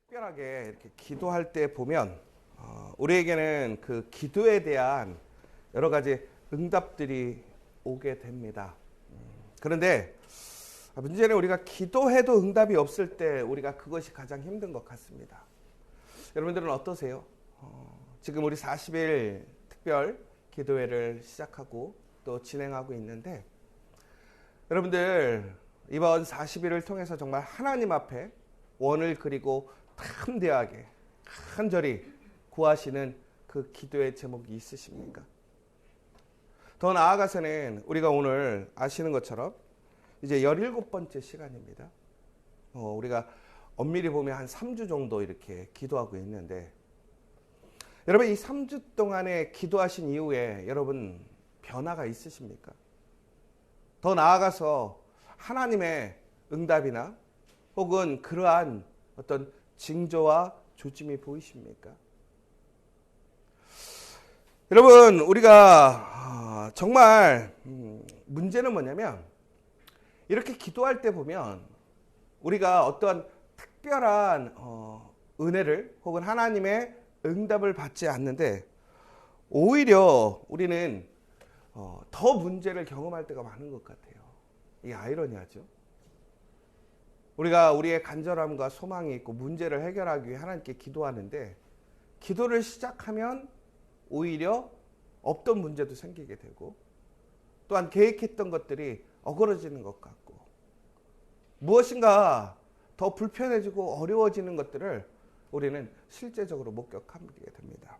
특별하게 이렇게 기도할 때 보면 우리에게는 그 기도에 대한 여러 가지 응답들이 오게 됩니다. 그런데 문제는 우리가 기도해도 응답이 없을 때 우리가 그것이 가장 힘든 것 같습니다. 여러분들은 어떠세요? 지금 우리 40일 특별 기도회를 시작하고 또 진행하고 있는데 여러분들 이번 40일을 통해서 정말 하나님 앞에 원을 그리고 담대하게 간절히 구하시는 그 기도의 제목이 있으십니까? 더 나아가서는 우리가 오늘 아시는 것처럼 이제 17번째 시간입니다. 우리가 엄밀히 보면 한 3주 정도 이렇게 기도하고 있는데 여러분 이 3주 동안에 기도하신 이후에 여러분 변화가 있으십니까? 더 나아가서 하나님의 응답이나 혹은 그러한 어떤 징조와 조짐이 보이십니까? 여러분 우리가 정말 문제는 뭐냐면 이렇게 기도할 때 보면 우리가 어떤 특별한 은혜를 혹은 하나님의 응답을 받지 않는데 오히려 우리는 더 문제를 경험할 때가 많은 것 같아요. 이게 아이러니하죠. 우리가 우리의 간절함과 소망이 있고 문제를 해결하기 위해 하나님께 기도하는데 기도를 시작하면 오히려 없던 문제도 생기게 되고 또한 계획했던 것들이 어그러지는 것 같고 무엇인가 더 불편해지고 어려워지는 것들을 우리는 실제적으로 목격하게 됩니다.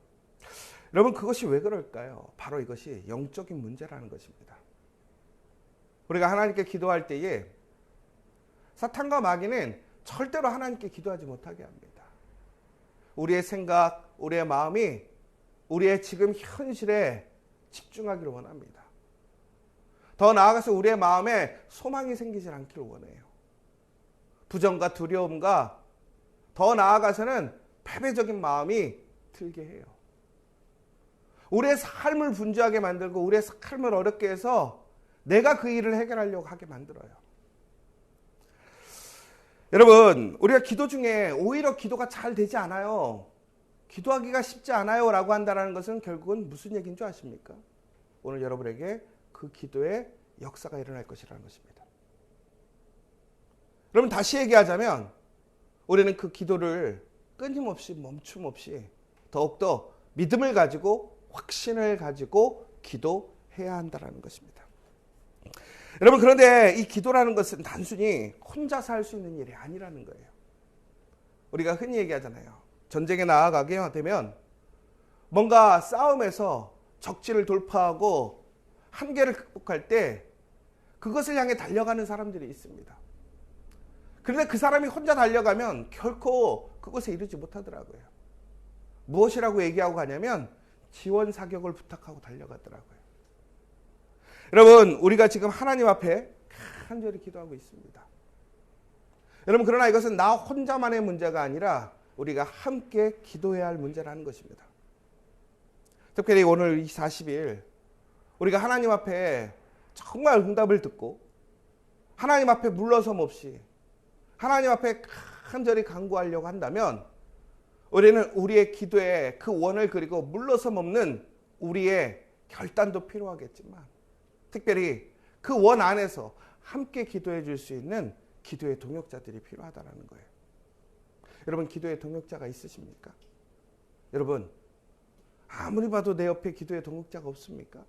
여러분 그것이 왜 그럴까요? 바로 이것이 영적인 문제라는 것입니다. 우리가 하나님께 기도할 때에 사탄과 마귀는 절대로 하나님께 기도하지 못하게 합니다. 우리의 생각, 우리의 마음이 우리의 지금 현실에 집중하기를 원합니다. 더 나아가서 우리의 마음에 소망이 생기지 않기를 원해요. 부정과 두려움과 더 나아가서는 패배적인 마음이 들게 해요. 우리의 삶을 분주하게 만들고 우리의 삶을 어렵게 해서 내가 그 일을 해결하려고 하게 만들어요. 여러분 우리가 기도 중에 오히려 기도가 잘 되지 않아요. 기도하기가 쉽지 않아요 라고 한다는 것은 결국은 무슨 얘기인 줄 아십니까? 오늘 여러분에게 그 기도의 역사가 일어날 것이라는 것입니다. 여러분 다시 얘기하자면 우리는 그 기도를 끊임없이 멈춤 없이 더욱더 믿음을 가지고 확신을 가지고 기도해야 한다는 것입니다. 여러분 그런데 이 기도라는 것은 단순히 혼자서 할 수 있는 일이 아니라는 거예요. 우리가 흔히 얘기하잖아요. 전쟁에 나아가게 되면 뭔가 싸움에서 적지를 돌파하고 한계를 극복할 때 그것을 향해 달려가는 사람들이 있습니다. 그런데 그 사람이 혼자 달려가면 결코 그곳에 이르지 못하더라고요. 무엇이라고 얘기하고 가냐면 지원 사격을 부탁하고 달려가더라고요. 여러분 우리가 지금 하나님 앞에 간절히 기도하고 있습니다. 여러분 그러나 이것은 나 혼자만의 문제가 아니라 우리가 함께 기도해야 할 문제라는 것입니다. 특별히 오늘 이 40일 우리가 하나님 앞에 정말 응답을 듣고 하나님 앞에 물러섬 없이 하나님 앞에 간절히 간구하려고 한다면 우리는 우리의 기도에 그 원을 그리고 물러섬 없는 우리의 결단도 필요하겠지만 특별히 그 원 안에서 함께 기도해 줄 수 있는 기도의 동역자들이 필요하다는 거예요. 여러분 기도의 동역자가 있으십니까? 여러분 아무리 봐도 내 옆에 기도의 동역자가 없습니까?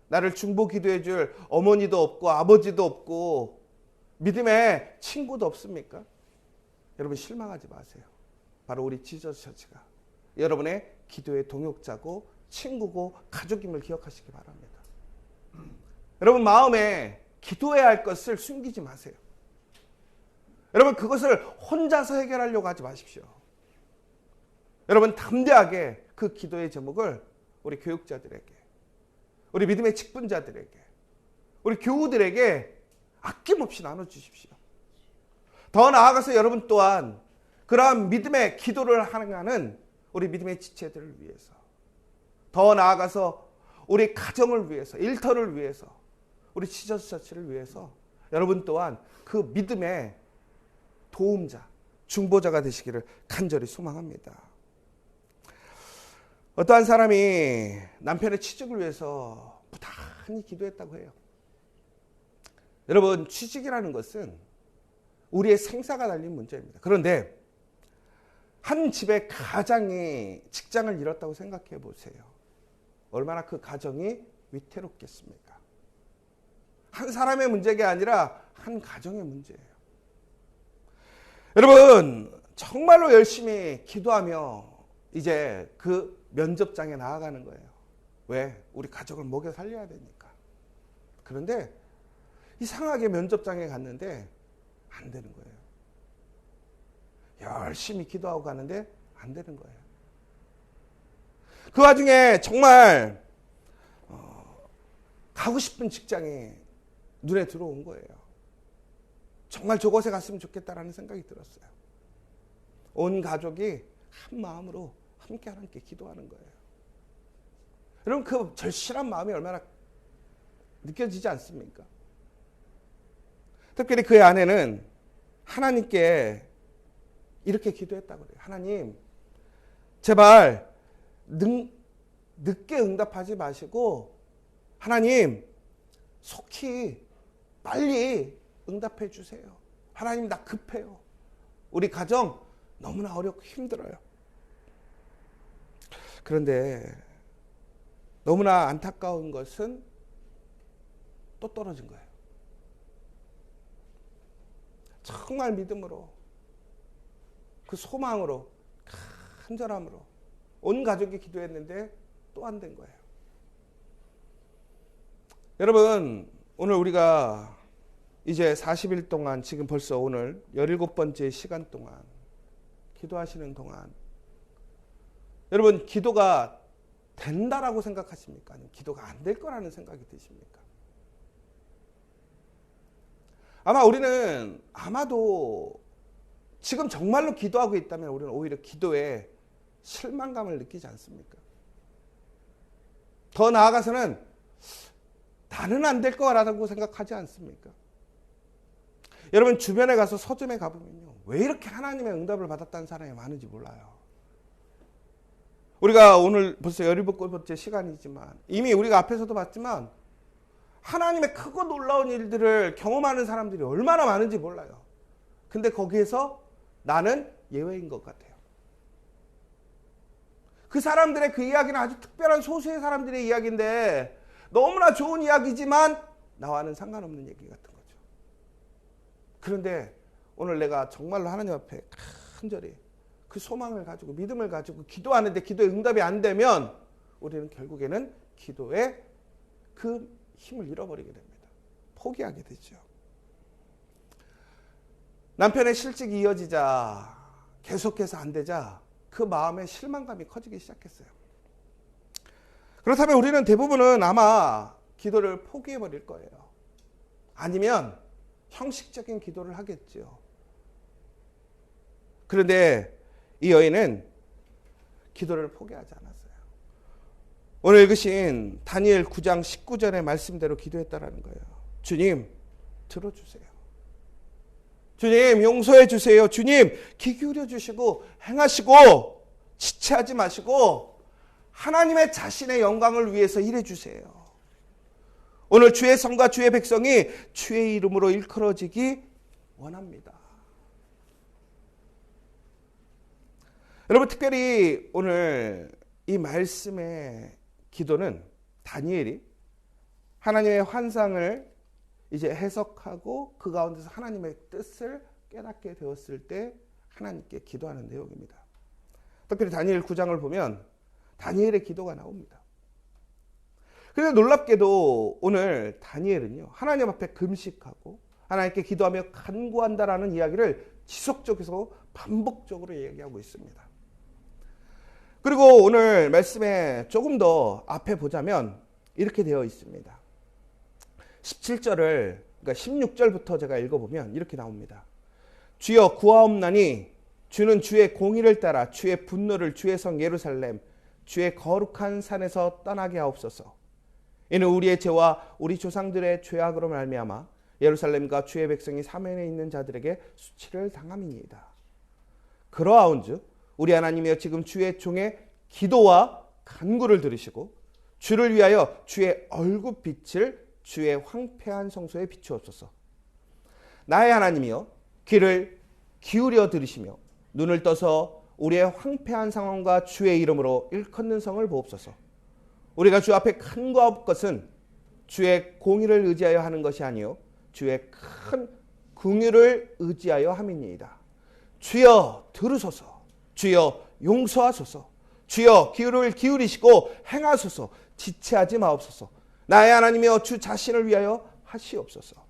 나를 중보 기도해 줄 어머니도 없고 아버지도 없고 믿음의 친구도 없습니까? 여러분 실망하지 마세요. 바로 우리 지저스 처치가 여러분의 기도의 동역자고 친구고 가족임을 기억하시기 바랍니다. 여러분 마음에 기도해야 할 것을 숨기지 마세요. 여러분 그것을 혼자서 해결하려고 하지 마십시오. 여러분 담대하게 그 기도의 제목을 우리 교육자들에게 우리 믿음의 직분자들에게 우리 교우들에게 아낌없이 나눠주십시오. 더 나아가서 여러분 또한 그러한 믿음의 기도를 하는 우리 믿음의 지체들을 위해서 더 나아가서 우리 가정을 위해서 일터를 위해서 우리 지저스 처치를 위해서 여러분 또한 그 믿음의 도움자 중보자가 되시기를 간절히 소망합니다. 어떠한 사람이 남편의 취직을 위해서 부단히 기도했다고 해요. 여러분, 취직이라는 것은 우리의 생사가 달린 문제입니다. 그런데 한 집의 가장이 직장을 잃었다고 생각해 보세요. 얼마나 그 가정이 위태롭겠습니까? 한 사람의 문제가 아니라 한 가정의 문제예요. 여러분, 정말로 열심히 기도하며 이제 그 면접장에 나아가는 거예요. 왜? 우리 가족을 먹여 살려야 되니까. 그런데 이상하게 면접장에 갔는데 안 되는 거예요. 열심히 기도하고 가는데 안 되는 거예요. 그 와중에 정말 가고 싶은 직장이 눈에 들어온 거예요. 정말 저곳에 갔으면 좋겠다라는 생각이 들었어요. 온 가족이 한 마음으로 함께 기도하는 거예요. 여러분, 그 절실한 마음이 얼마나 느껴지지 않습니까? 특별히 그의 아내는 하나님께 이렇게 기도했다고 그래요. 하나님, 제발 늦게 응답하지 마시고 하나님, 속히 빨리 응답해 주세요. 하나님, 나 급해요. 우리 가정 너무나 어렵고 힘들어요. 그런데 너무나 안타까운 것은 또 떨어진 거예요. 정말 믿음으로, 그 소망으로, 간절함으로 온 가족이 기도했는데 또 안 된 거예요. 여러분, 오늘 우리가 이제 40일 동안, 지금 벌써 오늘 17번째 시간 동안 기도하시는 동안, 여러분, 기도가 된다라고 생각하십니까? 아니면 기도가 안 될 거라는 생각이 드십니까? 아마 우리는, 아마도 지금 정말로 기도하고 있다면 우리는 오히려 기도에 실망감을 느끼지 않습니까? 더 나아가서는 나는 안 될 거라고 생각하지 않습니까? 여러분, 주변에 가서 서점에 가보면요, 왜 이렇게 하나님의 응답을 받았다는 사람이 많은지 몰라요. 우리가 오늘 벌써 17번째 시간이지만 이미 우리가 앞에서도 봤지만 하나님의 크고 놀라운 일들을 경험하는 사람들이 얼마나 많은지 몰라요. 근데 거기에서 나는 예외인 것 같아요. 그 사람들의 그 이야기는 아주 특별한 소수의 사람들의 이야기인데 너무나 좋은 이야기지만 나와는 상관없는 얘기 같은 거죠. 그런데 오늘 내가 정말로 하나님 앞에 간절히 그 소망을 가지고 믿음을 가지고 기도하는데 기도의 응답이 안 되면 우리는 결국에는 기도의 그 힘을 잃어버리게 됩니다. 포기하게 되죠. 남편의 실직이 이어지자, 계속해서 안 되자 그 마음의 실망감이 커지기 시작했어요. 그렇다면 우리는 대부분은 아마 기도를 포기해버릴 거예요. 아니면 형식적인 기도를 하겠죠. 그런데 이 여인은 기도를 포기하지 않았어요. 오늘 읽으신 다니엘 9장 19절의 말씀대로 기도했다라는 거예요. 주님, 들어주세요. 주님, 용서해 주세요. 주님, 귀 기울여 주시고 행하시고 지체하지 마시고 하나님의 자신의 영광을 위해서 일해 주세요. 오늘 주의 성과 주의 백성이 주의 이름으로 일컬어지기 원합니다. 여러분, 특별히 오늘 이 말씀의 기도는 다니엘이 하나님의 환상을 이제 해석하고 그 가운데서 하나님의 뜻을 깨닫게 되었을 때 하나님께 기도하는 내용입니다. 특별히 다니엘 9장을 보면 다니엘의 기도가 나옵니다. 그런데 놀랍게도 오늘 다니엘은요, 하나님 앞에 금식하고 하나님께 기도하며 간구한다라는 이야기를 지속적으로 반복적으로 얘기하고 있습니다. 그리고 오늘 말씀에 조금 더 앞에 보자면 이렇게 되어 있습니다. 17절을, 그러니까 16절부터 제가 읽어보면 이렇게 나옵니다. 주여 구하옵나니 주는 주의 공의를 따라 주의 분노를 주의 성 예루살렘 주의 거룩한 산에서 떠나게 하옵소서. 이는 우리의 죄와 우리 조상들의 죄악으로 말미암아 예루살렘과 주의 백성이 사면에 있는 자들에게 수치를 당함이니이다. 그러하온즉 우리 하나님이여 지금 주의 종의 기도와 간구를 들으시고 주를 위하여 주의 얼굴빛을 주의 황폐한 성소에 비추옵소서. 나의 하나님이여 귀를 기울여 들으시며 눈을 떠서 우리의 황폐한 상황과 주의 이름으로 일컫는 성을 보옵소서. 우리가 주 앞에 간구할 것은 주의 공의를 의지하여 하는 것이 아니요 주의 큰 긍휼을 의지하여 함이니이다. 주여 들으소서. 주여 용서하소서. 주여 귀를 기울이시고 행하소서. 지체하지 마옵소서. 나의 하나님이여 주 자신을 위하여 하시옵소서.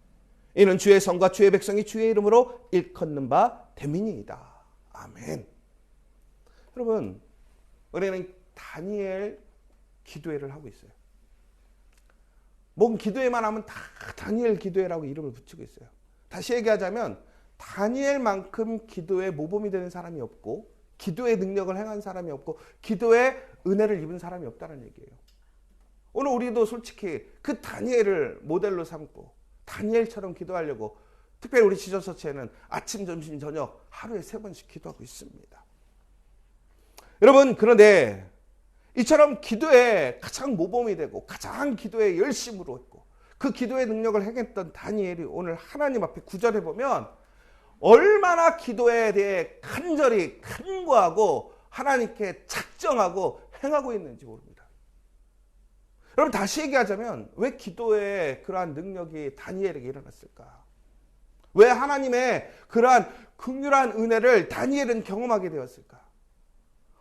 이는 주의 성과 주의 백성이 주의 이름으로 일컫는 바 됨이니이다. 아멘. 여러분, 우리는 다니엘 기도회를 하고 있어요. 뭔 기도회만 하면 다 다니엘 기도회라고 이름을 붙이고 있어요. 다시 얘기하자면 다니엘만큼 기도에 모범이 되는 사람이 없고 기도의 능력을 행한 사람이 없고 기도의 은혜를 입은 사람이 없다는 얘기예요. 오늘 우리도 솔직히 그 다니엘을 모델로 삼고 다니엘처럼 기도하려고 특별히 우리 지저서체는 아침, 점심, 저녁 하루에 3번씩 기도하고 있습니다. 여러분, 그런데 이처럼 기도에 가장 모범이 되고 가장 기도에 열심으로 했고 그 기도의 능력을 행했던 다니엘이 오늘 하나님 앞에 구절해 보면 얼마나 기도에 대해 간절히 간구하고 하나님께 작정하고 행하고 있는지 모릅니다. 여러분, 다시 얘기하자면 왜 기도에 그러한 능력이 다니엘에게 일어났을까? 왜 하나님의 그러한 긍휼한 은혜를 다니엘은 경험하게 되었을까?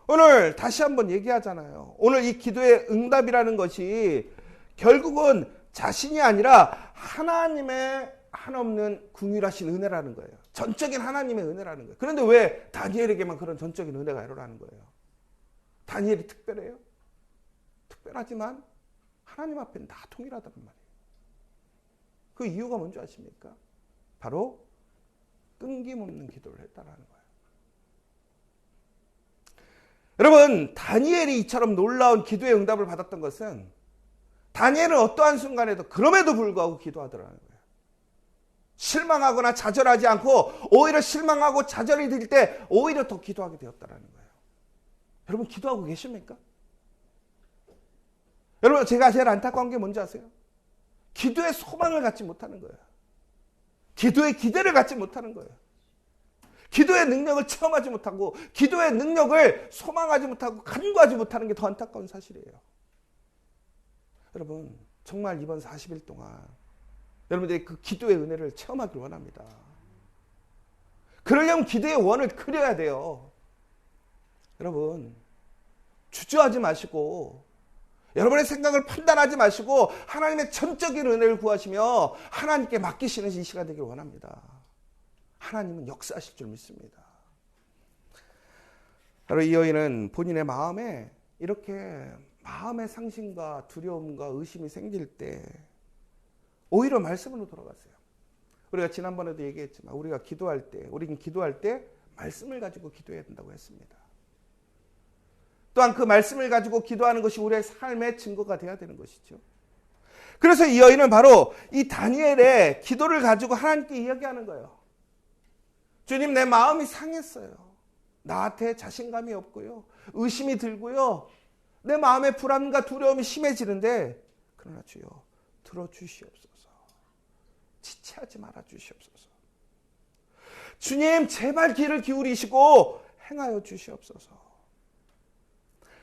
오늘 다시 한번 얘기하잖아요. 오늘 이 기도의 응답이라는 것이 결국은 자신이 아니라 하나님의 한없는 긍휼하신 은혜라는 거예요. 전적인 하나님의 은혜라는 거예요. 그런데 왜 다니엘에게만 그런 전적인 은혜가 일어나는 거예요? 다니엘이 특별해요? 특별하지만 하나님 앞에는 다 동일하단 말이에요. 그 이유가 뭔지 아십니까? 바로 끊김없는 기도를 했다라는 거예요. 여러분, 다니엘이 이처럼 놀라운 기도의 응답을 받았던 것은 다니엘은 어떠한 순간에도 그럼에도 불구하고 기도하더라는 거예요. 실망하거나 좌절하지 않고 오히려 실망하고 좌절이 될 때 오히려 더 기도하게 되었다는 거예요. 여러분, 기도하고 계십니까? 여러분, 제가 제일 안타까운 게 뭔지 아세요? 기도의 소망을 갖지 못하는 거예요. 기도의 기대를 갖지 못하는 거예요. 기도의 능력을 체험하지 못하고 기도의 능력을 소망하지 못하고 간구하지 못하는 게 더 안타까운 사실이에요. 여러분, 정말 이번 40일 동안 여러분들이 그 기도의 은혜를 체험하길 원합니다. 그러려면 기도의 원을 그려야 돼요. 여러분, 주저하지 마시고 여러분의 생각을 판단하지 마시고 하나님의 전적인 은혜를 구하시며 하나님께 맡기시는 이 시간 되길 원합니다. 하나님은 역사하실 줄 믿습니다. 바로 이 여인은 본인의 마음에 이렇게 마음의 상심과 두려움과 의심이 생길 때 오히려 말씀으로 돌아갔어요. 우리가 지난번에도 얘기했지만 우리는 기도할 때 말씀을 가지고 기도해야 된다고 했습니다. 또한 그 말씀을 가지고 기도하는 것이 우리의 삶의 증거가 되어야 되는 것이죠. 그래서 이 여인은 바로 이 다니엘의 기도를 가지고 하나님께 이야기하는 거예요. 주님, 내 마음이 상했어요. 나한테 자신감이 없고요. 의심이 들고요. 내 마음의 불안과 두려움이 심해지는데 그러나 주여 들어주시옵소서. 지체하지 말아 주시옵소서. 주님, 제발 귀를 기울이시고 행하여 주시옵소서.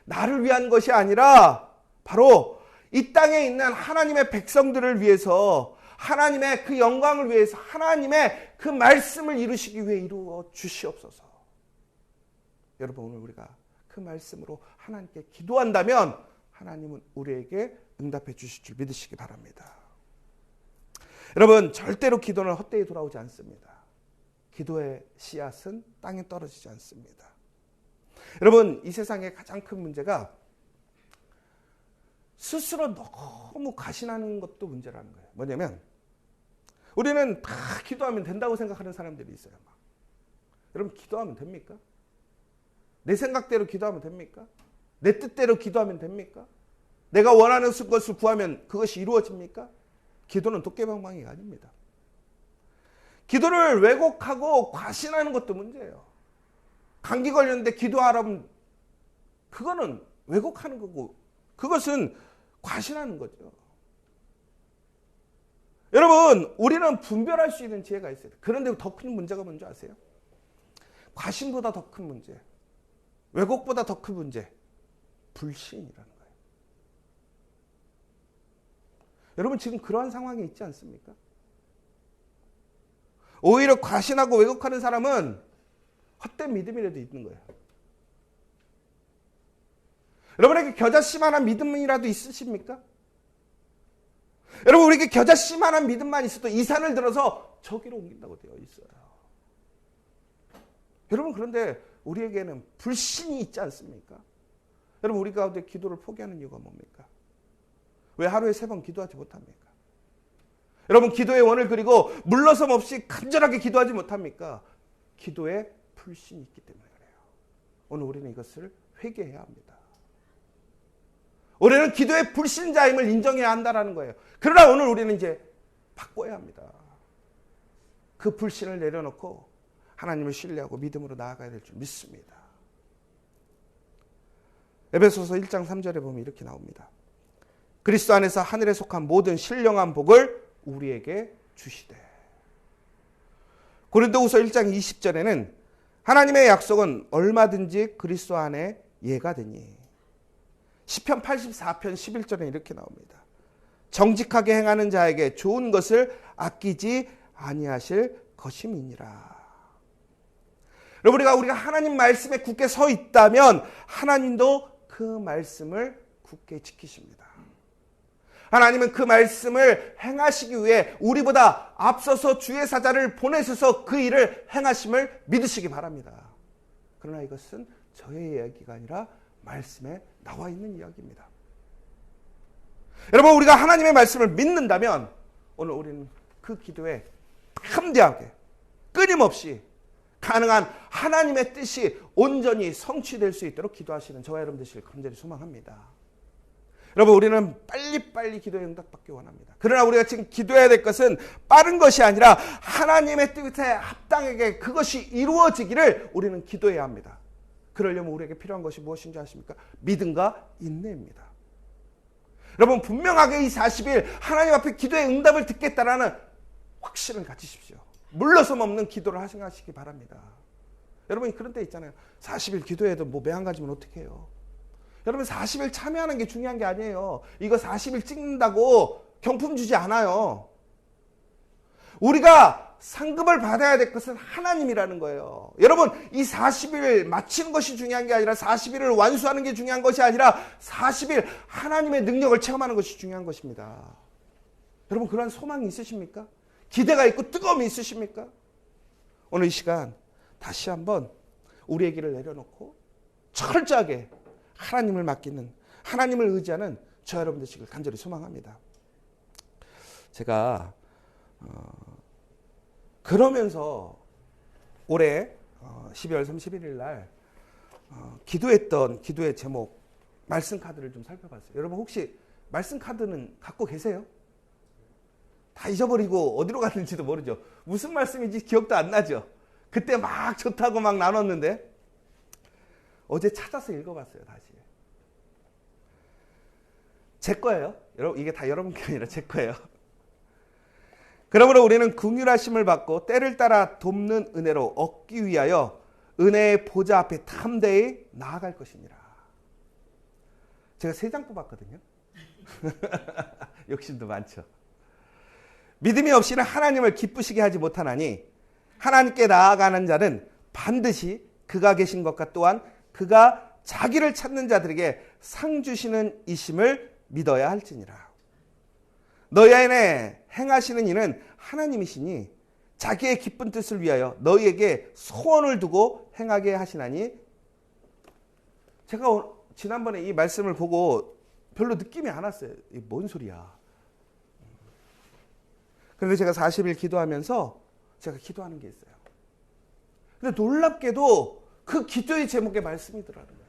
나를 위한 것이 아니라 바로 이 땅에 있는 하나님의 백성들을 위해서 하나님의 그 영광을 위해서 하나님의 그 말씀을 이루시기 위해 이루어 주시옵소서. 여러분, 오늘 우리가 그 말씀으로 하나님께 기도한다면 하나님은 우리에게 응답해 주실 줄 믿으시기 바랍니다. 여러분, 절대로 기도는 헛되이 돌아오지 않습니다. 기도의 씨앗은 땅에 떨어지지 않습니다. 여러분, 이 세상의 가장 큰 문제가 스스로 너무 과신하는 것도 문제라는 거예요. 뭐냐면 우리는 다 기도하면 된다고 생각하는 사람들이 있어요. 여러분, 기도하면 됩니까? 내 생각대로 기도하면 됩니까? 내 뜻대로 기도하면 됩니까? 내가 원하는 것을 구하면 그것이 이루어집니까? 기도는 도깨방망이가 아닙니다. 기도를 왜곡하고 과신하는 것도 문제예요. 감기 걸렸는데 기도하라면 그거는 왜곡하는 거고 그것은 과신하는 거죠. 여러분, 우리는 분별할 수 있는 지혜가 있어요. 그런데 더 큰 문제가 뭔지 아세요? 과신보다 더 큰 문제, 왜곡보다 더 큰 문제, 불신이라는 거예요. 여러분, 지금 그러한 상황이 있지 않습니까? 오히려 과신하고 왜곡하는 사람은 헛된 믿음이라도 있는 거예요. 여러분에게 겨자씨만한 믿음이라도 있으십니까? 여러분, 우리에게 겨자씨만한 믿음만 있어도 이 산을 들어서 저기로 옮긴다고 되어 있어요. 여러분, 그런데 우리에게는 불신이 있지 않습니까? 여러분, 우리 가운데 기도를 포기하는 이유가 뭡니까? 왜 하루에 3번 기도하지 못합니까? 여러분, 기도의 원을 그리고 물러섬 없이 간절하게 기도하지 못합니까? 기도에 불신이 있기 때문에 그래요. 오늘 우리는 이것을 회개해야 합니다. 우리는 기도의 불신자임을 인정해야 한다는 거예요. 그러나 오늘 우리는 이제 바꿔야 합니다. 그 불신을 내려놓고 하나님을 신뢰하고 믿음으로 나아가야 될 줄 믿습니다. 에베소서 1장 3절에 보면 이렇게 나옵니다. 그리스도 안에서 하늘에 속한 모든 신령한 복을 우리에게 주시되. 고린도후서 1장 20절에는 하나님의 약속은 얼마든지 그리스도 안에 예가 되니. 시편 84편 11절에 이렇게 나옵니다. 정직하게 행하는 자에게 좋은 것을 아끼지 아니하실 것임이니라. 여러분, 우리가 하나님 말씀에 굳게 서 있다면 하나님도 그 말씀을 굳게 지키십니다. 하나님은 그 말씀을 행하시기 위해 우리보다 앞서서 주의 사자를 보내셔서 그 일을 행하심을 믿으시기 바랍니다. 그러나 이것은 저의 이야기가 아니라 말씀에 나와 있는 이야기입니다. 여러분, 우리가 하나님의 말씀을 믿는다면 오늘 우리는 그 기도에 함대하게 끊임없이 가능한 하나님의 뜻이 온전히 성취될 수 있도록 기도하시는 저와 여러분 되시길 간절히 소망합니다. 여러분, 우리는 빨리빨리 기도에 응답받기 원합니다. 그러나 우리가 지금 기도해야 될 것은 빠른 것이 아니라 하나님의 뜻에 합당하게 그것이 이루어지기를 우리는 기도해야 합니다. 그러려면 우리에게 필요한 것이 무엇인지 아십니까? 믿음과 인내입니다. 여러분, 분명하게 이 40일 하나님 앞에 기도의 응답을 듣겠다라는 확신을 가지십시오. 물러섬 없는 기도를 하시기 바랍니다. 여러분, 그런 데 있잖아요. 40일 기도해도 뭐 매한 가지면 어떻게 해요? 여러분, 40일 참여하는 게 중요한 게 아니에요. 이거 40일 찍는다고 경품 주지 않아요. 우리가 상급을 받아야 될 것은 하나님이라는 거예요. 여러분, 이 40일 마치는 것이 중요한 게 아니라 40일을 완수하는 게 중요한 것이 아니라 40일 하나님의 능력을 체험하는 것이 중요한 것입니다. 여러분, 그런 소망이 있으십니까? 기대가 있고 뜨거움이 있으십니까? 오늘 이 시간 다시 한번 우리의 길을 내려놓고 철저하게 하나님을 맡기는, 하나님을 의지하는 저 여러분 되시길 간절히 소망합니다. 제가 그러면서 올해 12월 31일 날 기도했던 기도의 제목 말씀 카드를 좀 살펴봤어요. 여러분, 혹시 말씀 카드는 갖고 계세요? 다 잊어버리고 어디로 갔는지도 모르죠. 무슨 말씀인지 기억도 안 나죠. 그때 막 좋다고 막 나눴는데 어제 찾아서 읽어봤어요. 다시. 제 거예요. 여러분, 이게 다 여러분 게 아니라 제 거예요. 그러므로 우리는 긍휼하심을 받고 때를 따라 돕는 은혜로 얻기 위하여 은혜의 보좌 앞에 담대히 나아갈 것이니라. 제가 3장 뽑았거든요. 욕심도 많죠. 믿음이 없이는 하나님을 기쁘시게 하지 못하나니 하나님께 나아가는 자는 반드시 그가 계신 것과 또한 그가 자기를 찾는 자들에게 상 주시는 이심을 믿어야 할지니라. 너희 안에 행하시는 이는 하나님이시니 자기의 기쁜 뜻을 위하여 너희에게 소원을 두고 행하게 하시나니. 제가 지난번에 이 말씀을 보고 별로 느낌이 안 왔어요. 이게 뭔 소리야. 그런데 제가 40일 기도하면서 제가 기도하는 게 있어요. 근데 놀랍게도 그 기도의 제목에 말씀이 들어가는 거예요.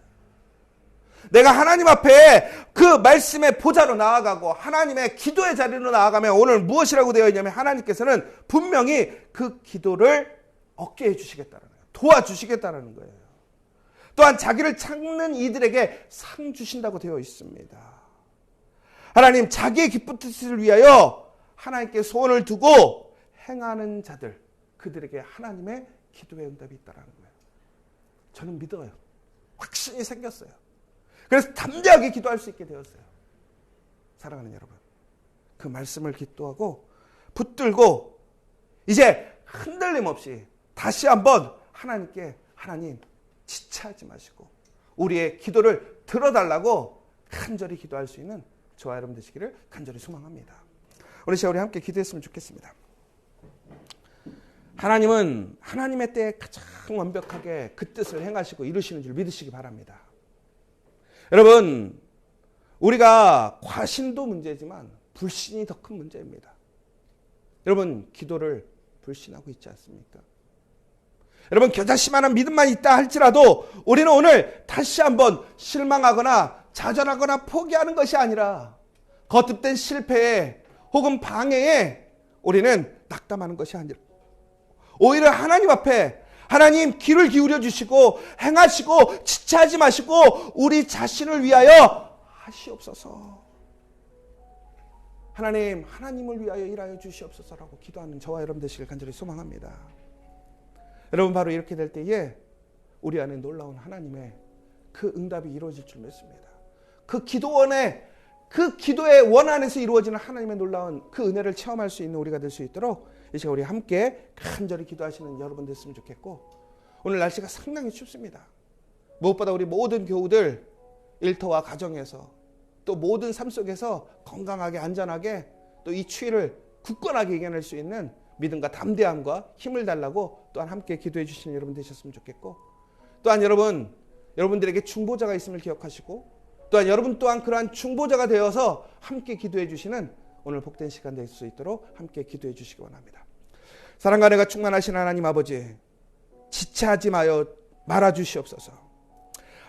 내가 하나님 앞에 그 말씀의 보좌로 나아가고 하나님의 기도의 자리로 나아가면 오늘 무엇이라고 되어 있냐면 하나님께서는 분명히 그 기도를 얻게 해주시겠다는 거예요. 도와주시겠다는 거예요. 또한 자기를 찾는 이들에게 상 주신다고 되어 있습니다. 하나님, 자기의 기쁜 뜻을 위하여 하나님께 소원을 두고 행하는 자들, 그들에게 하나님의 기도의 응답이 있다는 거예요. 저는 믿어요. 확신이 생겼어요. 그래서 담대하게 기도할 수 있게 되었어요. 사랑하는 여러분, 그 말씀을 기도하고 붙들고 이제 흔들림 없이 다시 한번 하나님께, 하나님 지체하지 마시고 우리의 기도를 들어달라고 간절히 기도할 수 있는 저와 여러분 되시기를 간절히 소망합니다. 우리 시간 우리 함께 기도했으면 좋겠습니다. 하나님은 하나님의 때에 가장 완벽하게 그 뜻을 행하시고 이루시는 줄 믿으시기 바랍니다. 여러분, 우리가 과신도 문제지만 불신이 더 큰 문제입니다. 여러분, 기도를 불신하고 있지 않습니까? 여러분, 겨자씨만한 믿음만 있다 할지라도 우리는 오늘 다시 한번 실망하거나 좌절하거나 포기하는 것이 아니라 거듭된 실패에 혹은 방해에 우리는 낙담하는 것이 아니라 오히려 하나님 앞에 하나님 귀를 기울여 주시고 행하시고 지체하지 마시고 우리 자신을 위하여 하시옵소서. 하나님, 하나님을 위하여 일하여 주시옵소서라고 기도하는 저와 여러분 되시길 간절히 소망합니다. 여러분, 바로 이렇게 될 때에 우리 안에 놀라운 하나님의 그 응답이 이루어질 줄 믿습니다. 그 기도의 원 안에서 이루어지는 하나님의 놀라운 그 은혜를 체험할 수 있는 우리가 될 수 있도록 이 시간 우리 함께 간절히 기도하시는 여러분 됐으면 좋겠고, 오늘 날씨가 상당히 춥습니다. 무엇보다 우리 모든 교우들 일터와 가정에서 또 모든 삶 속에서 건강하게 안전하게 또 이 추위를 굳건하게 이겨낼 수 있는 믿음과 담대함과 힘을 달라고 또한 함께 기도해 주시는 여러분 되셨으면 좋겠고, 또한 여러분들에게 중보자가 있음을 기억하시고 또한 여러분 또한 그러한 중보자가 되어서 함께 기도해 주시는 오늘 복된 시간 될 수 있도록 함께 기도해 주시기 원합니다. 사랑과 은혜가 충만하신 하나님 아버지, 지체하지 말아 주시옵소서.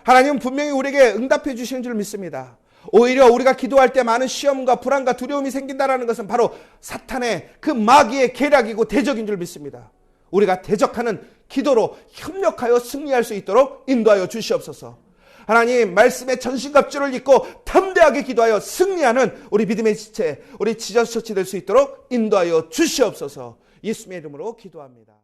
하나님은 분명히 우리에게 응답해 주시는 줄 믿습니다. 오히려 우리가 기도할 때 많은 시험과 불안과 두려움이 생긴다는 것은 바로 사탄의 그 마귀의 계략이고 대적인 줄 믿습니다. 우리가 대적하는 기도로 협력하여 승리할 수 있도록 인도하여 주시옵소서. 하나님, 말씀의 전신갑주를 입고 담대하게 기도하여 승리하는 우리 믿음의 지체, 우리 지저스 처치 될 수 있도록 인도하여 주시옵소서. 예수님의 이름으로 기도합니다.